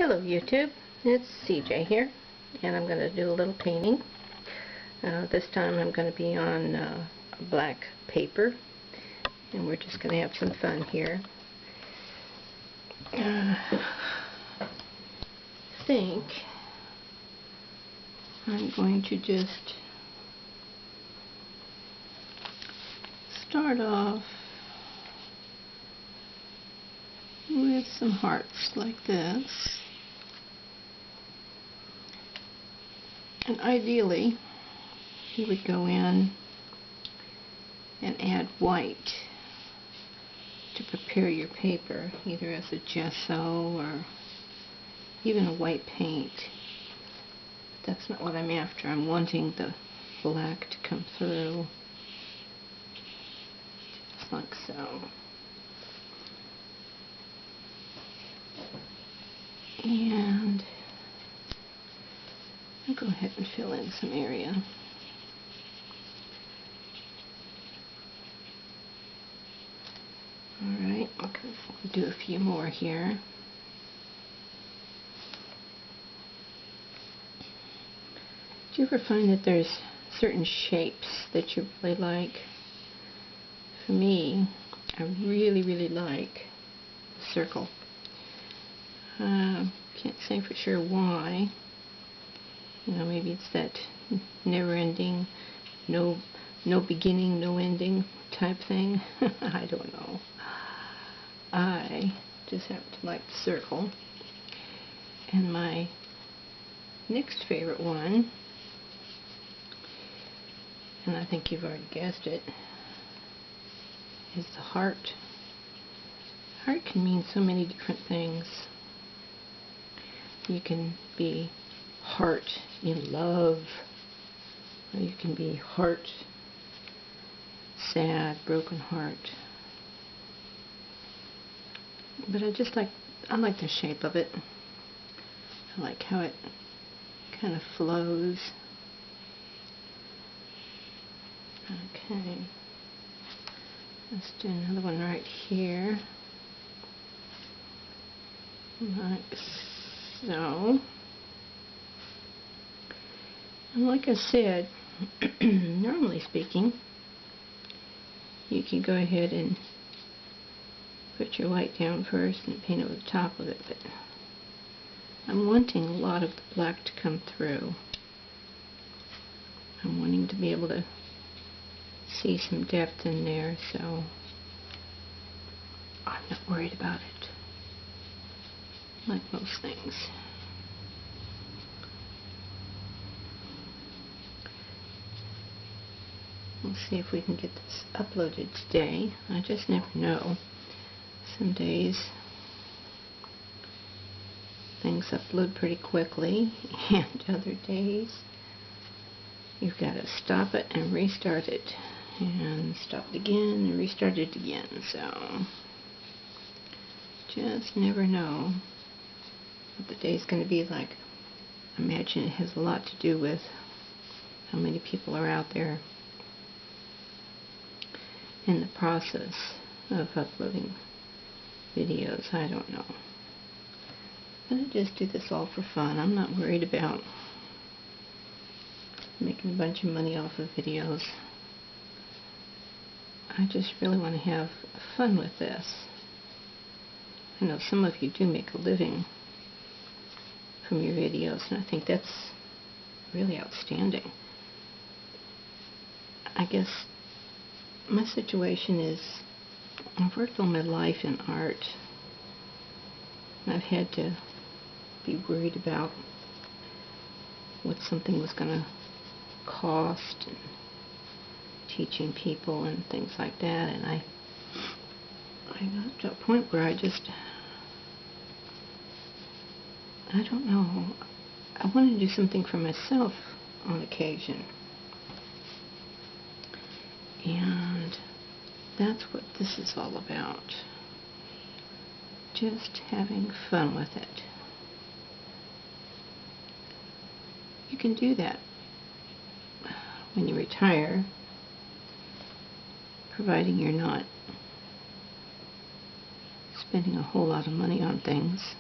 Hello YouTube, it's CJ here, and I'm going to do a little painting. This time I'm going to be on black paper, and we're just going to have some fun here. I think I'm going to just start off with some hearts like this. And ideally, you would go in and add white to prepare your paper, either as a gesso or even a white paint. But that's not what I'm after. I'm wanting the black to come through, just like so. And I'll go ahead and fill in some area. Alright, I'll do a few more here. Do you ever find that there's certain shapes that you really like? For me, I really like the circle. Can't say for sure why. You know, maybe it's that never-ending, no beginning, no ending type thing. I don't know. I just happen to like the circle. And my next favorite one, and I think you've already guessed it, is the heart. Heart can mean so many different things. You can be heart in love, or you can be heart sad, broken heart. But I like the shape of it. I like how it kind of flows. Okay, let's do another one right here, like so. And like I said, normally speaking, you can go ahead and put your white down first and paint over the top of it, but I'm wanting a lot of the black to come through. I'm wanting to be able to see some depth in there, so I'm not worried about it, like most things. We'll see if we can get this uploaded today. I just never know. Some days things upload pretty quickly, and other days you've got to stop it and restart it, and stop it again and restart it again. So just never know what the day's going to be like. I imagine it has a lot to do with how many people are out there in the process of uploading videos. I don't know. But I just do this all for fun. I'm not worried about making a bunch of money off of videos. I just really want to have fun with this. I know some of you do make a living from your videos, and I think that's really outstanding. I guess my situation is I've worked all my life in art. I've had to be worried about what something was going to cost, and teaching people and things like that, and I got to a point where I don't know, I want to do something for myself on occasion, and that's what this is all about. Just having fun with it. You can do that when you retire, providing you're not spending a whole lot of money on things.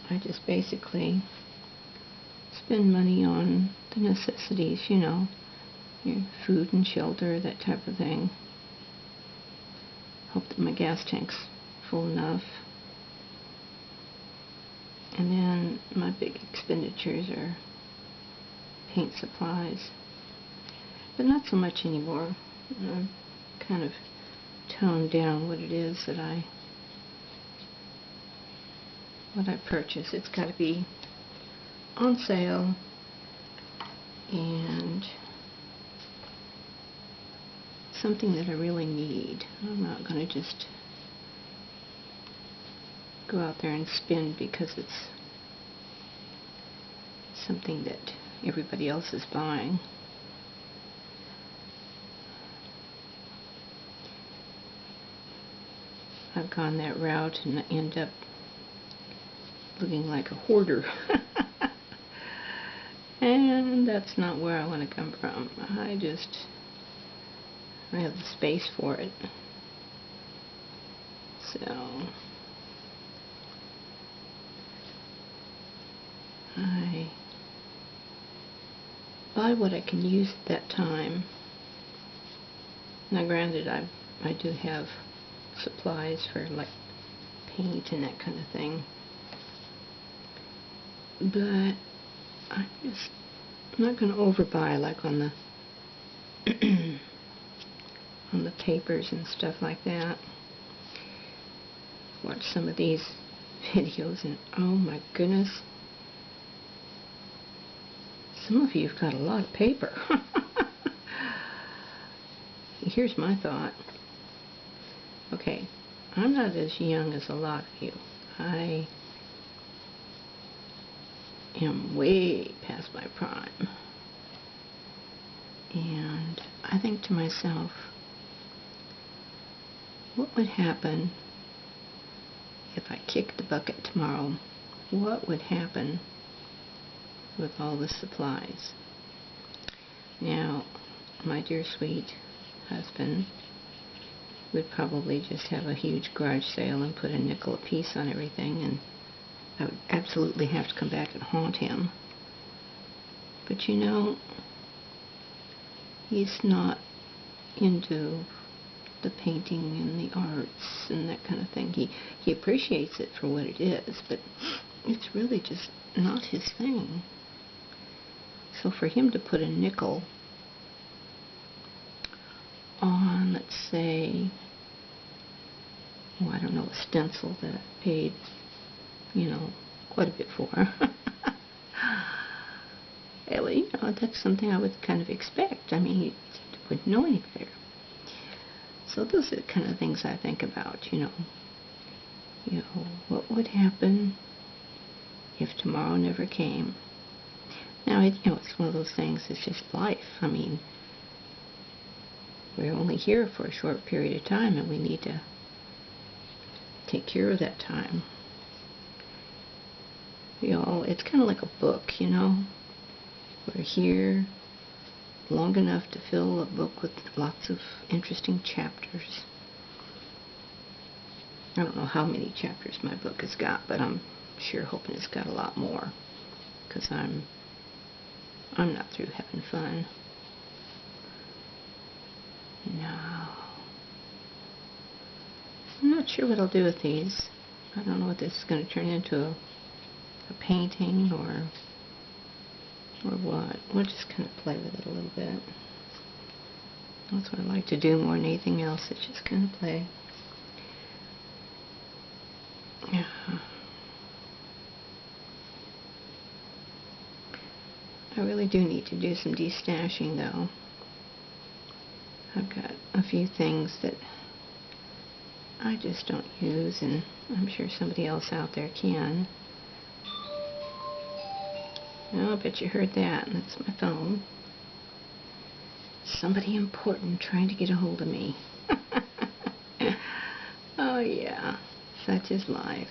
I just basically spend money on the necessities, you know, your food and shelter, that type of thing. Hope that my gas tank's full enough. And then my big expenditures are paint supplies. But not so much anymore. I've kind of toned down what it is that I purchase. It's got to be on sale and something that I really need. I'm not going to just go out there and spend because it's something that everybody else is buying. I've gone that route and end up looking like a hoarder. And that's not where I want to come from. I have the space for it. So I buy what I can use at that time. Now granted, I do have supplies for like paint and that kind of thing, but I'm just not going to overbuy like on the on the papers and stuff like that. Watch some of these videos and oh my goodness, some of you have got a lot of paper. Here's my thought. Okay, I'm not as young as a lot of you. I am way past my prime. And I think to myself, what would happen if I kicked the bucket tomorrow? What would happen with all the supplies? Now, my dear sweet husband would probably just have a huge garage sale and put a nickel a piece on everything, and I would absolutely have to come back and haunt him. But you know, he's not into the painting and the arts and that kind of thing. He appreciates it for what it is, but it's really just not his thing. So for him to put a nickel on, let's say, I don't know, a stencil that I paid, you know, quite a bit for. You know, that's something I would kind of expect. I mean, he wouldn't know any better. So those are the kind of things I think about, you know. You know, what would happen if tomorrow never came? Now, you know, it's one of those things, it's just life. I mean, we're only here for a short period of time, and we need to take care of that time. You know, it's kind of like a book, you know. We're here long enough to fill a book with lots of interesting chapters. I don't know how many chapters my book has got, but I'm sure hoping it's got a lot more, because I'm not through having fun. No. I'm not sure what I'll do with these. I don't know what this is going to turn into, a painting or what. We'll just kind of play with it a little bit. That's what I like to do more than anything else. It's just kind of play. Yeah. I really do need to do some destashing, though. I've got a few things that I just don't use, and I'm sure somebody else out there can. Oh, I bet you heard that, and that's my phone. Somebody important trying to get a hold of me. Oh yeah, such is life.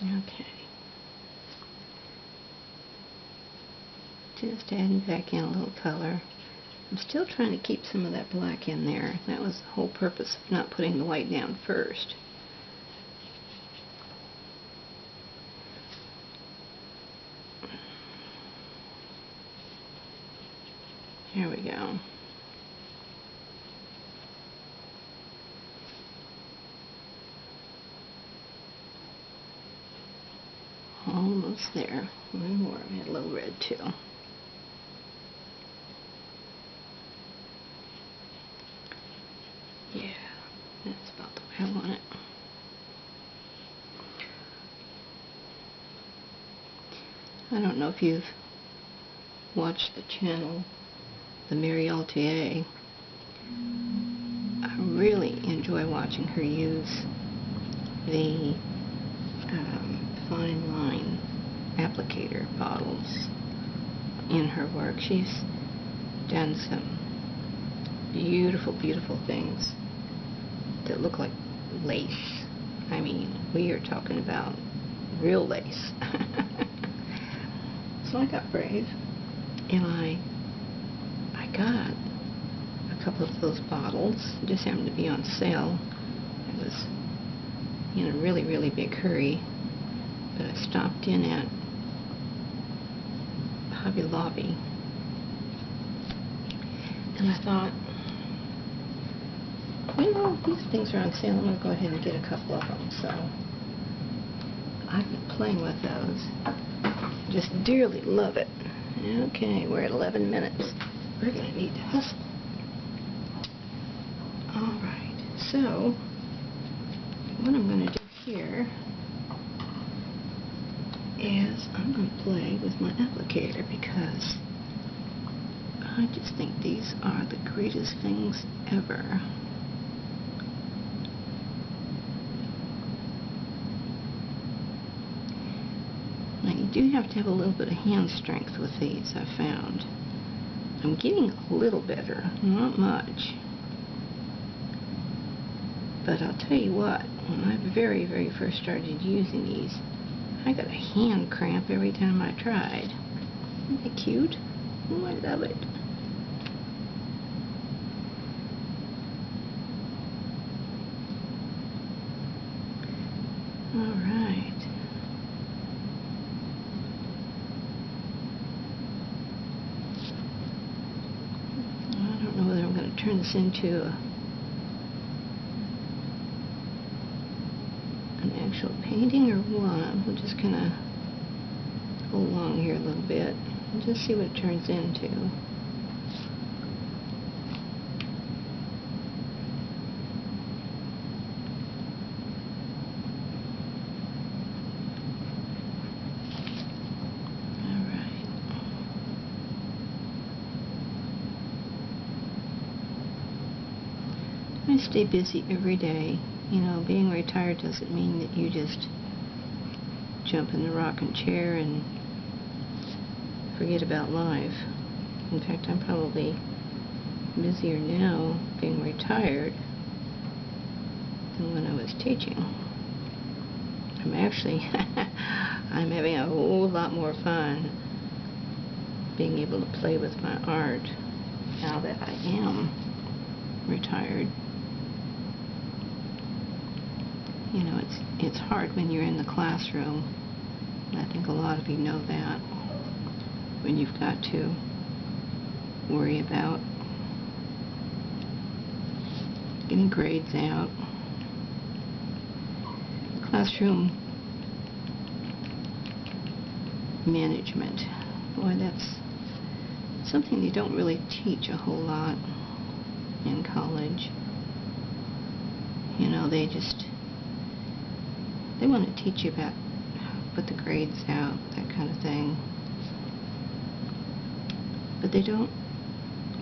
Okay. Just adding back in a little color. I'm still trying to keep some of that black in there. That was the whole purpose of not putting the white down first. Here we go. Almost there. One more. I had a little red too. Yeah, that's about the way I want it. I don't know if you've watched the channel TheMeriAtelier. I really enjoy watching her use the fine line applicator bottles in her work. She's done some beautiful, beautiful things that look like lace. I mean, we are talking about real lace. So I got brave, and I got a couple of those bottles. It just happened to be on sale. I was in a really, really big hurry, but I stopped in at Hobby Lobby, and I thought, you know, these things are on sale. I'm going to go ahead and get a couple of them. So I've been playing with those. Just dearly love it. Okay, we're at 11 minutes. We're going to need to hustle. Alright, so what I'm going to do here is I'm going to play with my applicator, because I just think these are the greatest things ever. Now you do have to have a little bit of hand strength with these, I've found. I'm getting a little better, not much. But I'll tell you what, when I very, very first started using these, I got a hand cramp every time I tried. Isn't that cute? Oh, I love it. Alright. I don't know whether I'm going to turn this into an actual painting or what. We're just going to go along here a little bit and just see what it turns into. I stay busy every day. You know, being retired doesn't mean that you just jump in the rocking chair and forget about life. In fact, I'm probably busier now being retired than when I was teaching. I'm actually I'm having a whole lot more fun being able to play with my art now that I am retired. You know, it's hard when you're in the classroom. I think a lot of you know that, when you've got to worry about getting grades out. Classroom management. Boy, that's something they don't really teach a whole lot in college. You know, they want to teach you about how to put the grades out, that kind of thing. But they don't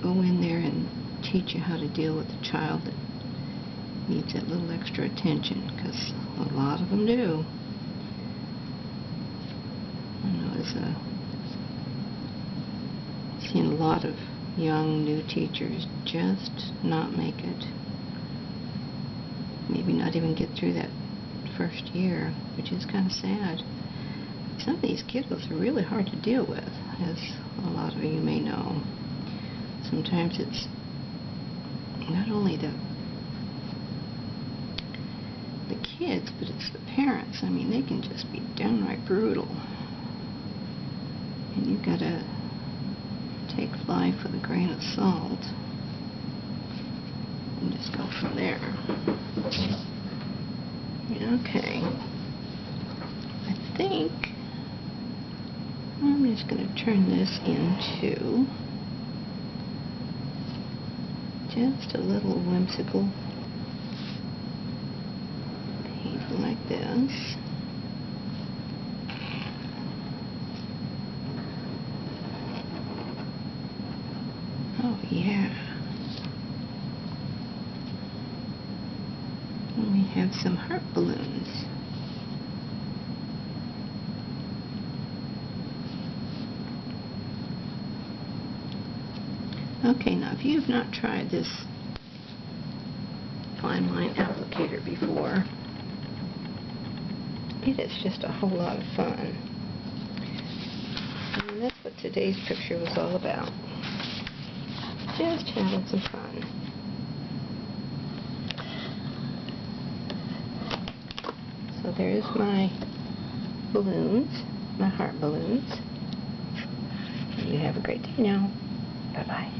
go in there and teach you how to deal with a child that needs that little extra attention, because a lot of them do. I know I've seen a lot of young new teachers just not make it. Maybe not even get through that first year, which is kind of sad. Some of these kiddos are really hard to deal with, as a lot of you may know. sometimes it's not only the kids, but it's the parents. I mean, they can just be downright brutal. And you've got to take life with a grain of salt and just go from there. Okay. I think I'm just going to turn this into just a little whimsical painting like this. Oh yeah. And we have some heart balloons. Okay, now if you have not tried this fine line applicator before, it is just a whole lot of fun. And that's what today's picture was all about. Just having some fun. So there's my balloons, my heart balloons. You have a great day now. Bye-bye.